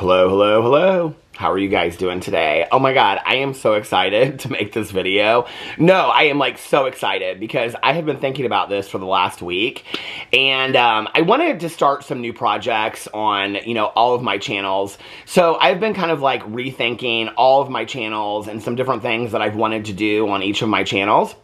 Hello, hello, hello. How are you guys doing today? Oh my god, I am so excited to make this video. No, I am like so excited because I have been thinking about this for the last week, and I wanted to start some new projects on, all of my channels. So I've been kind of like rethinking all of my channels and some different things that I've wanted to do on each of my channels.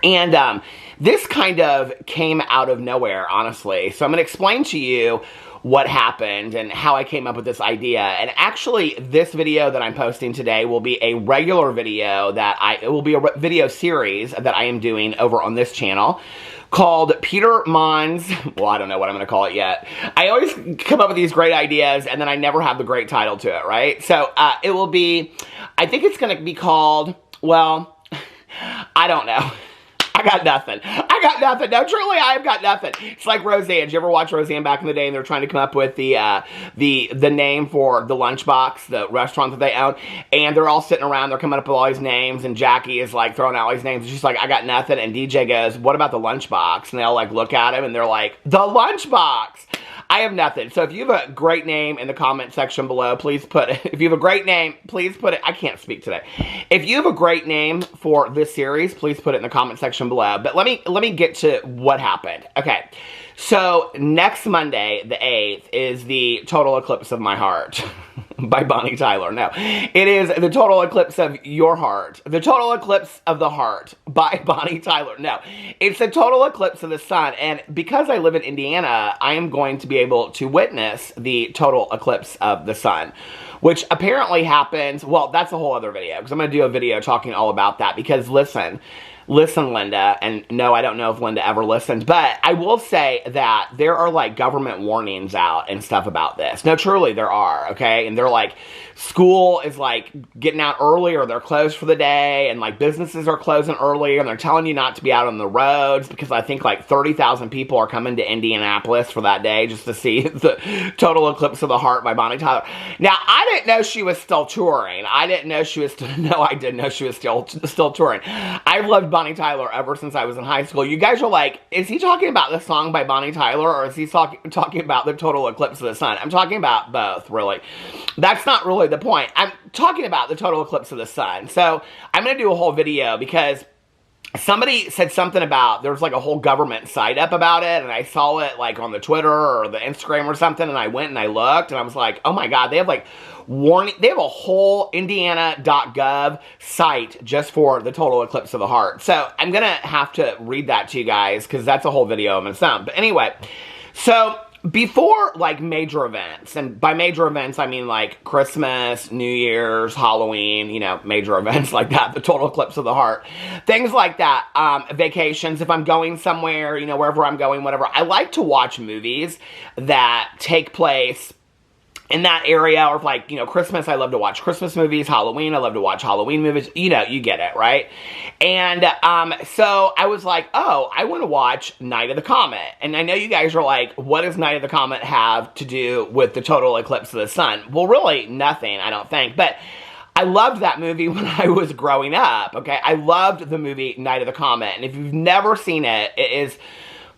And this kind of came out of nowhere, honestly. So I'm going to explain to you what happened and how I came up with this idea. And actually, this video that I'm posting today will be a regular video it will be a video series that I am doing over on this channel called Peter Monn's, well, I don't know what I'm going to call it yet. I always come up with these great ideas and then I never have the great title to it, right? So it will be, I think it's going to be called, well, I don't know. I got nothing. No, truly, I've got nothing. It's like Roseanne. Did you ever watch Roseanne back in the day and they're trying to come up with the name for the Lunchbox, the restaurant that they own, and they're all sitting around, they're coming up with all these names, and Jackie is like throwing out all these names, and she's like, I got nothing, and DJ goes, what about the Lunchbox? And they all like look at him, and they're like, the Lunchbox! I have nothing. So if you have a great name in the comment section below, please put it. If you have a great name, please put it. I can't speak today. If you have a great name for this series, please put it in the comment section below. But let me get to what happened. Okay. So next Monday, the 8th, is the Total Eclipse of My Heart by Bonnie Tyler. No, it is the Total Eclipse of Your Heart. The Total Eclipse of the Heart by Bonnie Tyler. No, it's the Total Eclipse of the Sun. And because I live in Indiana, I am going to be able to witness the Total Eclipse of the Sun, which apparently happens, well, that's a whole other video, because I'm going to do a video talking all about that, because listen, Linda, and no, I don't know if Linda ever listens, but I will say that there are like government warnings out and stuff about this. No, truly there are, okay? And they're like, school is like getting out early, or they're closed for the day, and like businesses are closing early, and they're telling you not to be out on the roads, because I think like 30,000 people are coming to Indianapolis for that day just to see the Total Eclipse of the Heart by Bonnie Tyler. Now, I didn't know she was still touring. I didn't know she was still, no, I didn't know she was still touring. I've loved Bonnie Tyler ever since I was in high school. You guys are like, is he talking about the song by Bonnie Tyler, or is he talking about the Total Eclipse of the Sun? I'm talking about both, really. That's not really the point. I'm talking about the Total Eclipse of the Sun. So I'm going to do a whole video because somebody said something about, there's like a whole government site up about it, and I saw it like on the Twitter or the Instagram or something, and I went and I looked, and I was like, oh my god, they have like warning, they have a whole Indiana.gov site just for the Total Eclipse of the Heart. So I'm gonna have to read that to you guys, because that's a whole video of its own. But anyway, so before like major events, and by major events I mean like Christmas, New Year's, Halloween, major events like that, the Total Eclipse of the Heart, things like that, vacations, if I'm going somewhere, wherever I'm going, whatever, I like to watch movies that take place in that area, or like, Christmas, I love to watch Christmas movies. Halloween, I love to watch Halloween movies. You get it, right? And so I was like, oh, I want to watch Night of the Comet. And I know you guys are like, what does Night of the Comet have to do with the Total Eclipse of the Sun? Well, really nothing, I don't think. But I loved that movie when I was growing up, okay? I loved the movie Night of the Comet. And if you've never seen it, it is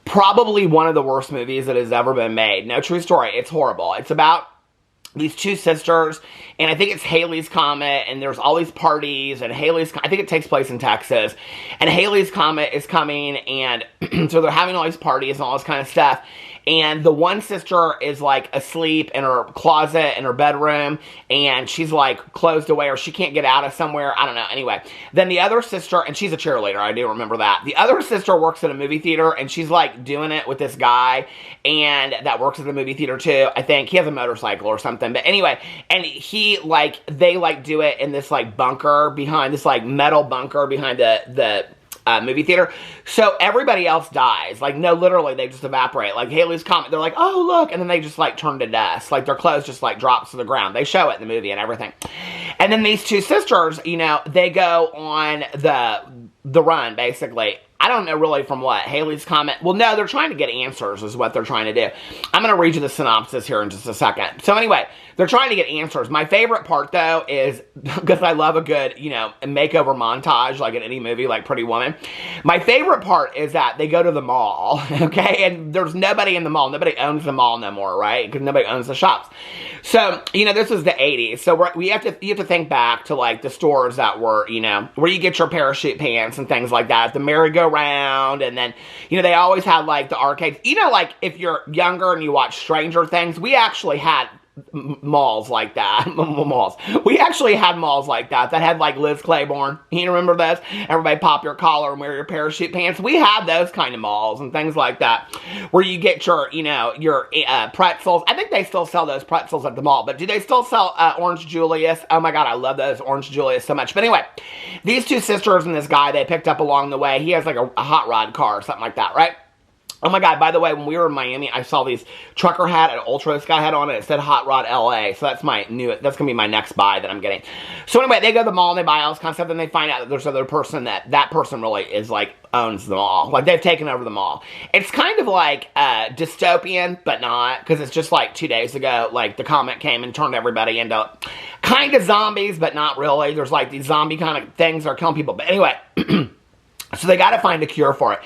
probably one of the worst movies that has ever been made. No, true story. It's horrible. It's about these two sisters, and I think it's Haley's Comet, and there's all these parties, and I think it takes place in Texas, and Haley's Comet is coming, and so they're having all these parties and all this kind of stuff, and the one sister is like asleep in her closet in her bedroom, and she's like closed away, or she can't get out of somewhere, I don't know, anyway. Then the other sister, and she's a cheerleader, I do remember that. The other sister works at a movie theater, and she's like doing it with this guy, and that works at the movie theater too, I think. He has a motorcycle or something, but anyway, and they like do it in this like bunker behind, this like metal bunker behind the movie theater. So everybody else dies. Like, no, literally, they just evaporate. Like, Haley's Comet, they're like, oh, look, and then they just, like, turn to dust. Like, their clothes just, like, drops to the ground. They show it in the movie and everything. And then these two sisters, they go on the run, basically. I don't know really from what, Halley's Comet? Well, no, they're trying to get answers is what they're trying to do. I'm going to read you the synopsis here in just a second. So anyway, they're trying to get answers. My favorite part, though, is, because I love a good, you know, makeover montage, like in any movie, like Pretty Woman. My favorite part is that they go to the mall, okay? And there's nobody in the mall. Nobody owns the mall no more, right? Because nobody owns the shops. So, you know, this is the 80s. So you have to think back to, like, the stores that were, you know, where you get your parachute pants and things like that. The merry-go-round, and then, you know, they always had, like, the arcades. You know, like, if you're younger and you watch Stranger Things, we actually had malls like that. Malls. We actually had malls like that had like Liz Claiborne. You remember those? Everybody pop your collar and wear your parachute pants. We had those kind of malls and things like that where you get your, you know, your pretzels. I think they still sell those pretzels at the mall, but do they still sell Orange Julius? Oh my God, I love those Orange Julius so much. But anyway, these two sisters and this guy they picked up along the way, he has like a hot rod car or something like that, right? Oh my God, by the way, when we were in Miami, I saw these trucker hat and Ultra Sky hat on it. It said Hot Rod LA. So that's that's going to be my next buy that I'm getting. So anyway, they go to the mall and they buy all this kind of stuff. And they find out that there's another person that person really is like, owns the mall. Like they've taken over the mall. It's kind of like dystopian, but not. Because it's just like 2 days ago, like the Comet came and turned everybody into kind of zombies, but not really. There's like these zombie kind of things that are killing people. But anyway... So they got to find a cure for it.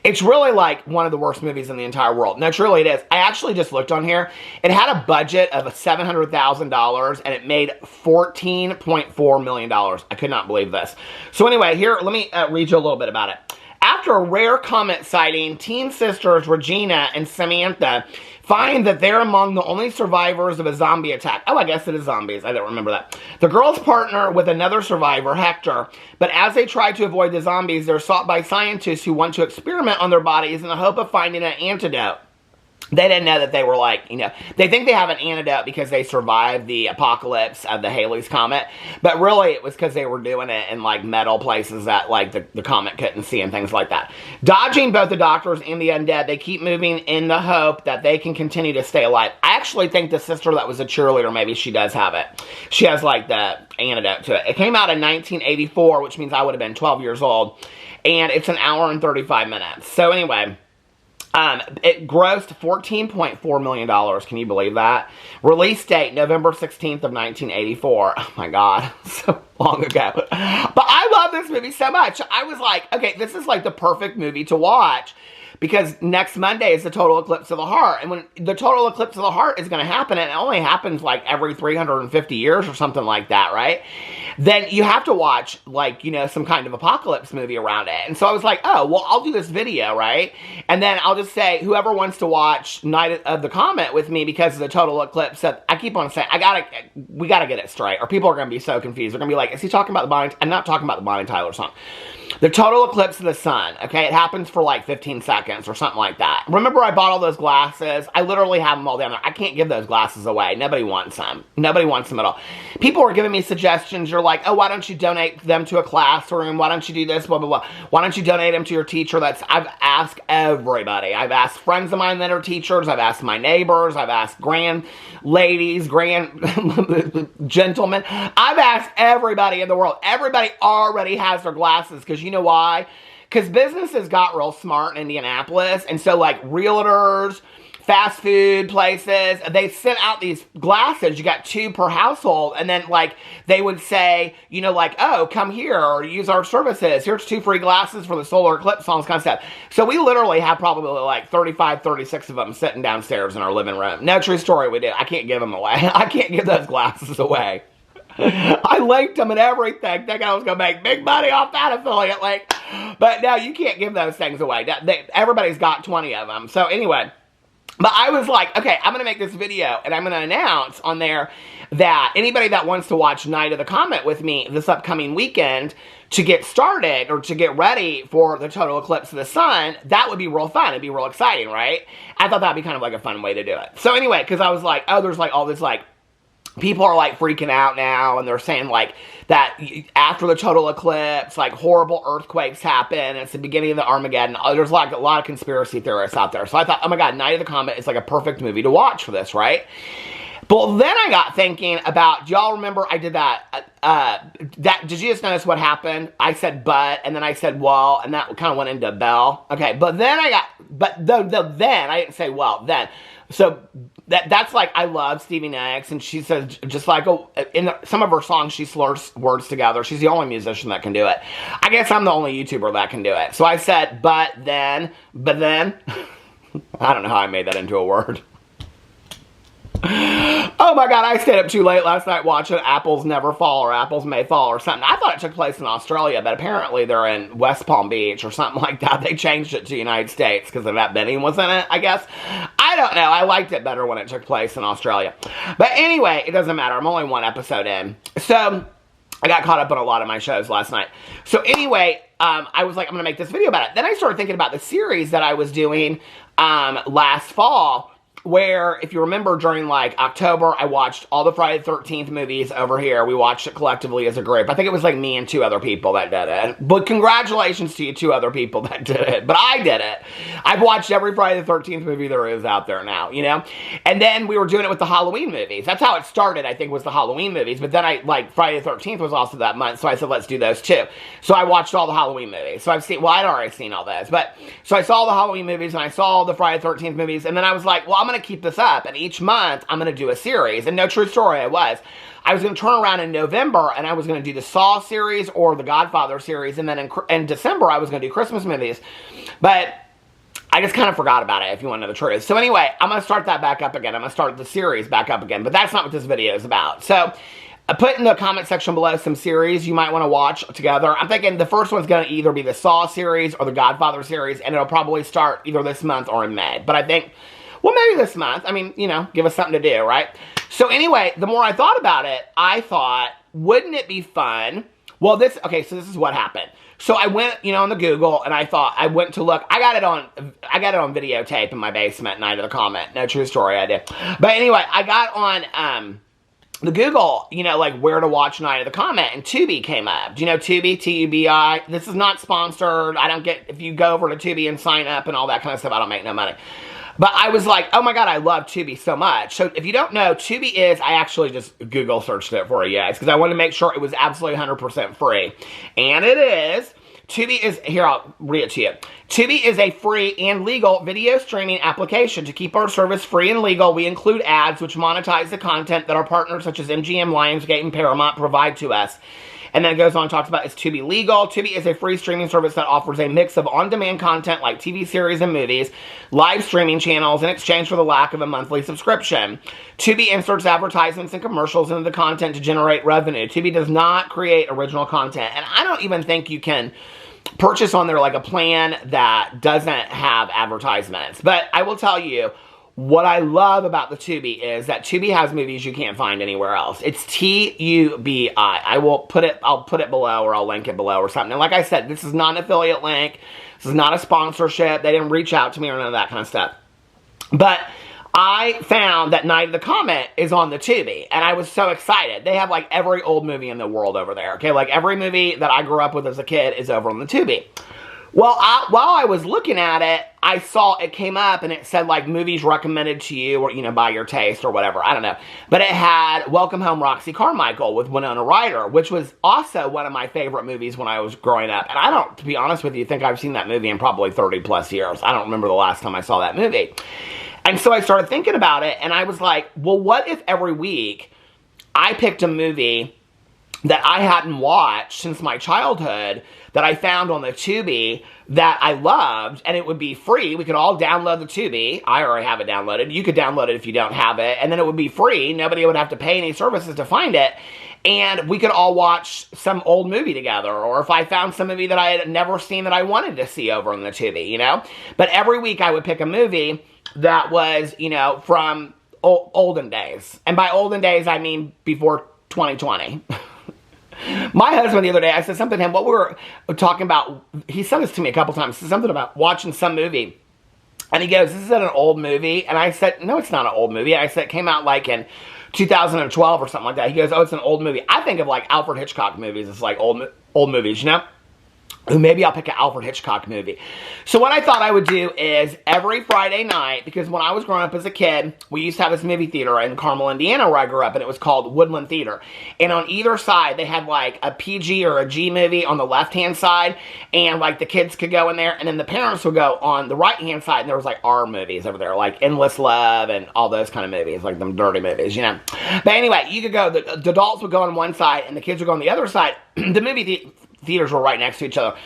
It's really like one of the worst movies in the entire world. No, truly it is. I actually just looked on here. It had a budget of $700,000 and it made $14.4 million. I could not believe this. So anyway, here, let me read you a little bit about it. After a rare comet sighting, teen sisters Regina and Samantha find that they're among the only survivors of a zombie attack. Oh, I guess it is zombies. I don't remember that. The girls partner with another survivor, Hector, but as they try to avoid the zombies, they're sought by scientists who want to experiment on their bodies in the hope of finding an antidote. They didn't know that they were like, you know, they think they have an antidote because they survived the apocalypse of the Halley's Comet. But really, it was because they were doing it in, like, metal places that, like, the comet couldn't see and things like that. Dodging both the doctors and the undead, they keep moving in the hope that they can continue to stay alive. I actually think the sister that was a cheerleader, maybe she does have it. She has, like, the antidote to it. It came out in 1984, which means I would have been 12 years old. And it's an hour and 35 minutes. So, anyway... it grossed $14.4 million. Can you believe that? Release date, November 16th of 1984. Oh my God, so long ago. But I love this movie so much. I was like, okay, this is like the perfect movie to watch. Because next Monday is the total eclipse of the heart. And when the total eclipse of the heart is going to happen, and it only happens like every 350 years or something like that, right? Then you have to watch, like, you know, some kind of apocalypse movie around it. And so I was like, oh, well, I'll do this video, right? And then I'll just say, whoever wants to watch Night of the Comet with me because of the total eclipse, I keep on saying, we got to get it straight. Or people are going to be so confused. They're going to be like, is he talking about the Bonnie? I'm not talking about the Bonnie Tyler song. The total eclipse of the sun, okay? It happens for like 15 seconds or something like that. Remember I bought all those glasses? I literally have them all down there. I can't give those glasses away. Nobody wants them. Nobody wants them at all. People are giving me suggestions. You're like, oh, why don't you donate them to a classroom? Why don't you do this? Blah, blah, blah. Why don't you donate them to your teacher? I've asked everybody. I've asked friends of mine that are teachers. I've asked my neighbors. I've asked grand ladies, grand gentlemen. I've asked everybody in the world. Everybody already has their glasses because you know why? Because businesses got real smart in Indianapolis. And so, like, realtors, fast food places, they sent out these glasses. You got 2 per household. And then, like, they would say, you know, like, oh, come here or use our services. Here's 2 free glasses for the solar eclipse, all this kind of stuff. So we literally have probably, like, 35, 36 of them sitting downstairs in our living room. No, true story, we do. I can't give them away. I can't give those glasses away. I linked them and everything, thinking I was going to make big money off that affiliate link. But no, you can't give those things away. Everybody's got 20 of them. So anyway, but I was like, okay, I'm going to make this video and I'm going to announce on there that anybody that wants to watch Night of the Comet with me this upcoming weekend to get started or to get ready for the total eclipse of the sun, that would be real fun. It'd be real exciting, right? I thought that'd be kind of like a fun way to do it. So anyway, because I was like, oh, there's like all this like, people are like freaking out now and they're saying like that after the total eclipse, like horrible earthquakes happen. It's the beginning of the Armageddon. There's like a lot of conspiracy theorists out there. So I thought, oh my God, Night of the Comet is like a perfect movie to watch for this, right? But then I got thinking about, do y'all remember I did that, did you just notice what happened? I said but, and then I said well, and that kind of went into bell. Okay, but then then, I didn't say well, then. So that's like, I love Stevie Nicks, and she says, just like, some of her songs, she slurs words together. She's the only musician that can do it. I guess I'm the only YouTuber that can do it. So I said, but then, I don't know how I made that into a word. Oh my god, I stayed up too late last night watching Apples Never Fall or Apples May Fall or something. I thought it took place in Australia, but apparently they're in West Palm Beach or something like that. They changed it to United States because of that Benny was in it, I guess. I don't know. I liked it better when it took place in Australia. But anyway, it doesn't matter. I'm only one episode in. So, I got caught up on a lot of my shows last night. So anyway, I was like, I'm going to make this video about it. Then I started thinking about the series that I was doing last fall, where, if you remember, during, like, October, I watched all the Friday the 13th movies over here. We watched it collectively as a group. I think it was, like, me and 2 other people that did it. But congratulations to you 2 other people that did it. But I did it. I've watched every Friday the 13th movie there is out there now, you know? And then we were doing it with the Halloween movies. That's how it started, I think, was the Halloween movies. But then Friday the 13th was also that month, so I said, let's do those too. So I watched all the Halloween movies. So I'd already seen all those. But, so I saw the Halloween movies, and I saw all the Friday the 13th movies, and then I was like, well, I'm going to keep this up, and each month I'm going to do a series. And no, true story, I was going to turn around in November, and I was going to do the Saw series or the Godfather series, and then in December I was going to do Christmas movies. But I just kind of forgot about it, if you want to know the truth. So anyway, I'm going to start that back up again. I'm going to start the series back up again, but that's not what this video is about. So put in the comment section below some series you might want to watch together. I'm thinking the first one's going to either be the Saw series or the Godfather series, and it'll probably start either this month or in May. But I think, well, maybe this month. I mean, you know, give us something to do, right? So anyway, the more I thought about it, I thought, wouldn't it be fun? Well, so this is what happened. So I went, you know, on the Google, and I went to look. I got it on videotape in my basement, Night of the Comet. No, true story, I did. But anyway, I got on the Google, you know, like where to watch Night of the Comet, and Tubi came up. Do you know Tubi? T-U-B-I. This is not sponsored. I don't get, if you go over to Tubi and sign up and all that kind of stuff, I don't make no money. But I was like, oh my god, I love Tubi so much. So if you don't know, Tubi is, I actually just Google searched it for you guys, because I wanted to make sure it was absolutely 100% free. And it is. Tubi is, here, I'll read it to you. Tubi is a free and legal video streaming application. To keep our service free and legal, we include ads which monetize the content that our partners such as MGM, Lionsgate, and Paramount provide to us. And then it goes on and talks about, is Tubi legal? Tubi is a free streaming service that offers a mix of on-demand content like TV series and movies, live streaming channels, in exchange for the lack of a monthly subscription. Tubi inserts advertisements and commercials into the content to generate revenue. Tubi does not create original content. And I don't even think you can purchase on there like a plan that doesn't have advertisements. But I will tell you, what I love about the Tubi is that Tubi has movies you can't find anywhere else. It's T-U-B-I. I'll put it below, or I'll link it below or something. And like I said, this is not an affiliate link. This is not a sponsorship. They didn't reach out to me or none of that kind of stuff. But I found that Night of the Comet is on the Tubi, and I was so excited. They have like every old movie in the world over there. Okay, like every movie that I grew up with as a kid is over on the Tubi. Well, while I was looking at it, I saw it came up and it said like movies recommended to you, or, you know, by your taste or whatever. I don't know. But it had Welcome Home, Roxy Carmichael with Winona Ryder, which was also one of my favorite movies when I was growing up. And I don't, to be honest with you, think I've seen that movie in probably 30 plus years. I don't remember the last time I saw that movie. And so I started thinking about it, and I was like, well, what if every week I picked a movie that I hadn't watched since my childhood that I found on the Tubi that I loved, and it would be free. We could all download the Tubi. I already have it downloaded. You could download it if you don't have it, and then it would be free. Nobody would have to pay any services to find it, and we could all watch some old movie together, or if I found some movie that I had never seen that I wanted to see over on the Tubi, you know? But every week I would pick a movie that was, you know, from olden days. And by olden days, I mean before 2020. My husband the other day, I said something to him, what we were talking about, he said this to me a couple times, something about watching some movie. And he goes, this is an old movie? And I said, no, it's not an old movie. I said, it came out like in 2012 or something like that. He goes, oh, it's an old movie. I think of like Alfred Hitchcock movies as like old movies, you know? Maybe I'll pick an Alfred Hitchcock movie. So what I thought I would do is every Friday night, because when I was growing up as a kid, we used to have this movie theater in Carmel, Indiana, where I grew up, and it was called Woodland Theater. And on either side, they had like a PG or a G movie on the left-hand side, and like the kids could go in there, and then the parents would go on the right-hand side, and there was like R movies over there, like Endless Love and all those kind of movies, like them dirty movies, you know. But anyway, you could go, the adults would go on one side, and the kids would go on the other side. The movie theaters were right next to each other.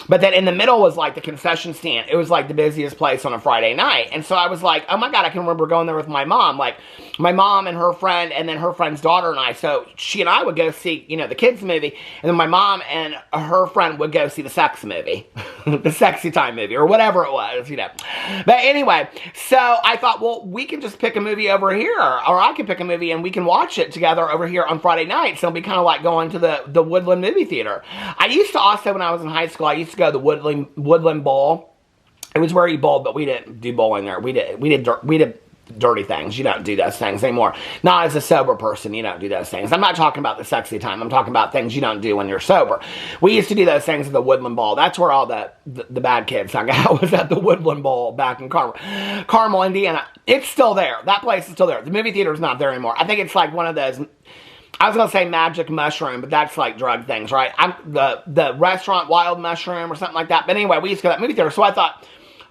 But then in the middle was like the concession stand. It was like the busiest place on a Friday night. And so I was like, oh my God, I can remember going there with my mom. Like my mom and her friend and then her friend's daughter and I. So she and I would go see, you know, the kids movie. And then my mom and her friend would go see the sex movie. The sexy time movie or whatever it was, you know. But anyway, so I thought, well, we can just pick a movie over here. Or I can pick a movie and we can watch it together over here on Friday nights. So it'll be kind of like going to the Woodland movie theater. I used to also, when I was in high school, I used to go to the Woodland Bowl. It was where you bowled, but we didn't do bowling there. We did dirty things. You don't do those things anymore. Not as a sober person, you don't do those things. I'm not talking about the sexy time. I'm talking about things you don't do when you're sober. We used to do those things at the Woodland Bowl. That's where all the bad kids hung out, was at the Woodland Bowl back in Carmel, Indiana. It's still there. That place is still there. The movie theater is not there anymore. I think it's like one of those, I was going to say magic mushroom, but that's like drug things, right? The restaurant Wild Mushroom or something like that. But anyway, we used to go to that movie theater. So I thought,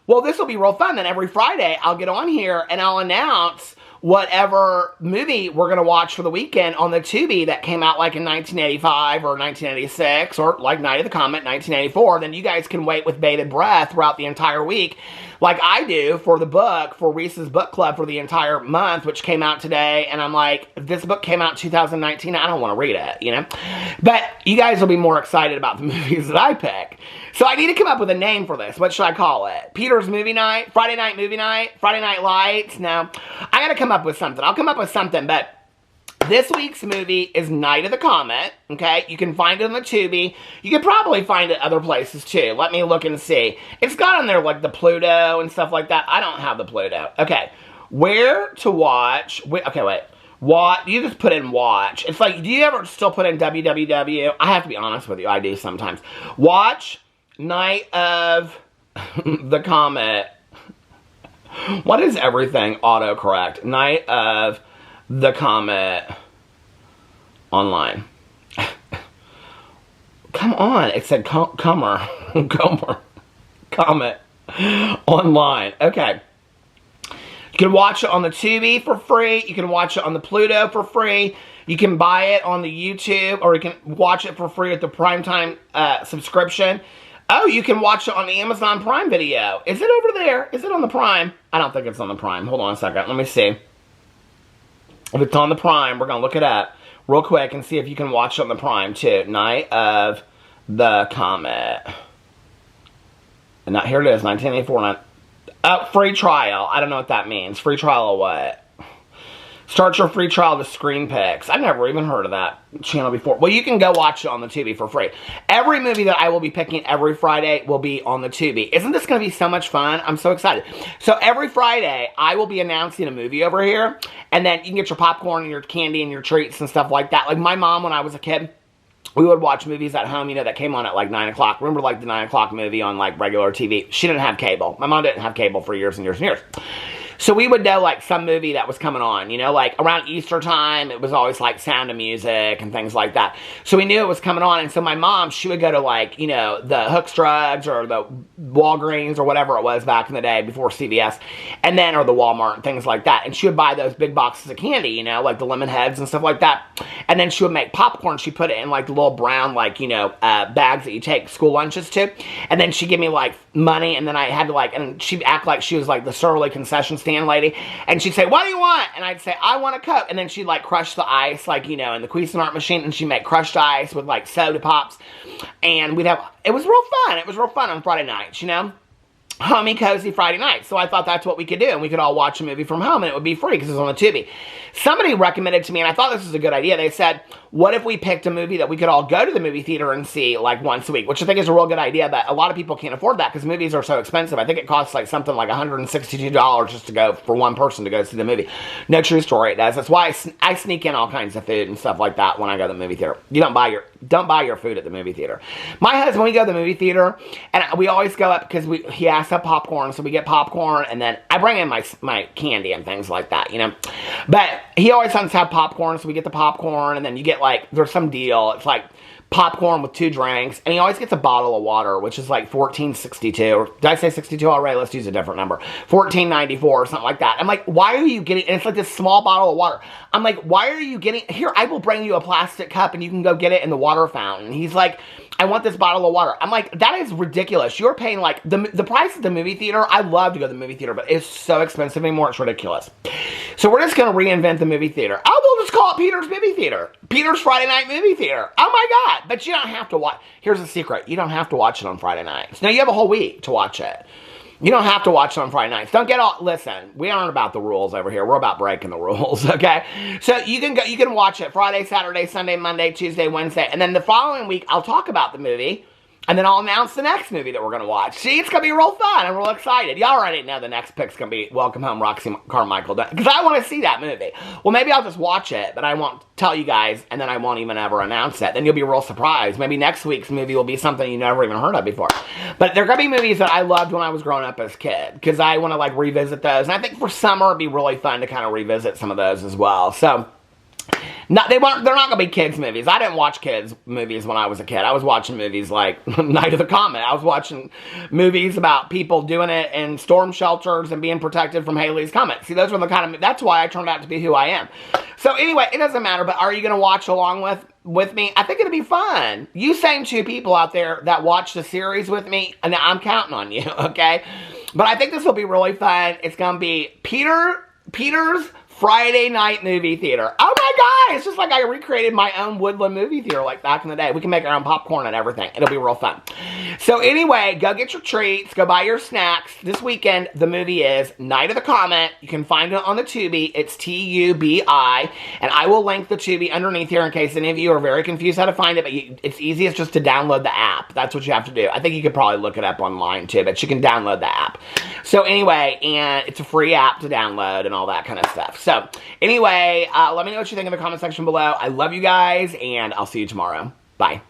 well, this will be real fun. Then every Friday, I'll get on here and I'll announce whatever movie we're going to watch for the weekend on the Tubi that came out like in 1985 or 1986 or like Night of the Comet, 1984. Then you guys can wait with bated breath throughout the entire week like I do for the book, for Reese's Book Club for the entire month, which came out today. And I'm like, if this book came out in 2019, I don't want to read it, you know? But you guys will be more excited about the movies that I pick. So I need to come up with a name for this. What should I call it? Peter's Movie Night? Friday Night Movie Night? Friday Night Lights? No. I gotta come up with something. I'll come up with something, but this week's movie is Night of the Comet, okay? You can find it on the Tubi. You can probably find it other places, too. Let me look and see. It's got on there, like, the Pluto and stuff like that. I don't have the Pluto. Okay. Where to watch? Okay, wait. What? You just put in watch. It's like, do you ever still put in www? I have to be honest with you. I do sometimes. Watch Night of the Comet. What is everything autocorrect? Night of the Comet online. Come on. It said Comet online. Okay. You can watch it on the Tubi for free. You can watch it on the Pluto for free. You can buy it on the YouTube, or you can watch it for free at the Primetime subscription. Oh, you can watch it on the Amazon Prime Video. Is it over there? Is it on the Prime? I don't think it's on the Prime. Hold on a second. Let me see. If it's on the Prime, we're going to look it up real quick and see if you can watch it on the Prime, too. Night of the Comet. And now, here it is, 1984. Free trial. I don't know what that means. Free trial of what? Start your free trial to Screen Picks. I've never even heard of that channel before. Well, you can go watch it on the Tubi for free. Every movie that I will be picking every Friday will be on the Tubi. Isn't this going to be so much fun? I'm so excited. So every Friday, I will be announcing a movie over here. And then you can get your popcorn and your candy and your treats and stuff like that. Like my mom, when I was a kid, we would watch movies at home, you know, that came on at like 9 o'clock. Remember like the 9 o'clock movie on like regular TV? She didn't have cable. My mom didn't have cable for years and years and years. So we would know, like, some movie that was coming on, you know, like, around Easter time, it was always, like, Sound of Music and things like that. So we knew it was coming on, and so my mom, she would go to, like, you know, the Hooks Drugs or the Walgreens or whatever it was back in the day before CVS, and then, or the Walmart and things like that, and she would buy those big boxes of candy, you know, like the lemon heads and stuff like that, and then she would make popcorn. She put it in, like, the little brown, like, you know, bags that you take school lunches to, and then she'd give me, like, money, and then I had to, like, and she'd act like she was, like, the surly concession stand lady, and she'd say, what do you want? And I'd say, I want a Coke. And then she'd like crush the ice, like, you know, in the Cuisinart machine, and she'd make crushed ice with like soda pops, and we'd have, it was real fun. It was real fun on Friday nights, you know. homey, cozy Friday night. So I thought that's what we could do. And we could all watch a movie from home and it would be free because it's on the Tubi. Somebody recommended to me, and I thought this was a good idea. They said, what if we picked a movie that we could all go to the movie theater and see like once a week? Which I think is a real good idea, but a lot of people can't afford that because movies are so expensive. I think it costs like something like $162 just to go for one person to go see the movie. No, true story, it does. That's why I sneak in all kinds of food and stuff like that when I go to the movie theater. You don't buy your food at the movie theater. My husband, we go to the movie theater, and we always go up because he asked up popcorn, so we get popcorn, and then I bring in my candy and things like that, you know. But he always wants to have popcorn, so we get the popcorn, and then you get like, there's some deal. It's like popcorn with 2 drinks, and he always gets a bottle of water, which is like $14.62. Did I say 62 already? Let's use a different number. $14.94 or something like that. I'm like, why are you getting, and it's like this small bottle of water. I'm like, why are you getting, here, I will bring you a plastic cup and you can go get it in the water fountain. He's like, I want this bottle of water. I'm like, that is ridiculous. You're paying like, the price at the movie theater, I love to go to the movie theater, but it's so expensive anymore, it's ridiculous. So we're just going to reinvent the movie theater. Oh, we'll just call it Peter's Movie Theater. Peter's Friday Night Movie Theater. Oh my God. But you don't have to watch, here's the secret, you don't have to watch it on Friday nights. Now you have a whole week to watch it. You don't have to watch it on Friday nights. Don't get all, listen, we aren't about the rules over here. We're about breaking the rules, okay? So you can watch it Friday, Saturday, Sunday, Monday, Tuesday, Wednesday, and then the following week, I'll talk about the movie, and then I'll announce the next movie that we're going to watch. See, it's going to be real fun. I'm real excited. Y'all already know the next pick's going to be Welcome Home, Roxy Carmichael. Because I want to see that movie. Well, maybe I'll just watch it, but I won't tell you guys, and then I won't even ever announce it. Then you'll be real surprised. Maybe next week's movie will be something you never even heard of before. But there are going to be movies that I loved when I was growing up as a kid. Because I want to, like, revisit those. And I think for summer, it'd be really fun to kind of revisit some of those as well. So they're not going to be kids movies. I didn't watch kids movies when I was a kid. I was watching movies like Night of the Comet. I was watching movies about people doing it in storm shelters and being protected from Halley's Comet. See, those were the kind of, that's why I turned out to be who I am. So anyway, it doesn't matter, but are you going to watch along with me? I think it'll be fun. You same 2 people out there that watch the series with me, and I'm counting on you, okay? But I think this will be really fun. It's going to be Peter's Friday Night Movie Theater. Oh my God, it's just like I recreated my own Woodland movie theater like back in the day. We can make our own popcorn and everything. It'll be real fun. So anyway, go get your treats, go buy your snacks. This weekend, the movie is Night of the Comet. You can find it on the Tubi. It's Tubi, and I will link the Tubi underneath here in case any of you are very confused how to find it, but it's easiest just to download the app. That's what you have to do. I think you could probably look it up online too, but you can download the app. So anyway, and it's a free app to download and all that kind of stuff. So anyway, let me know what you think in the comment section below. I love you guys, and I'll see you tomorrow. Bye.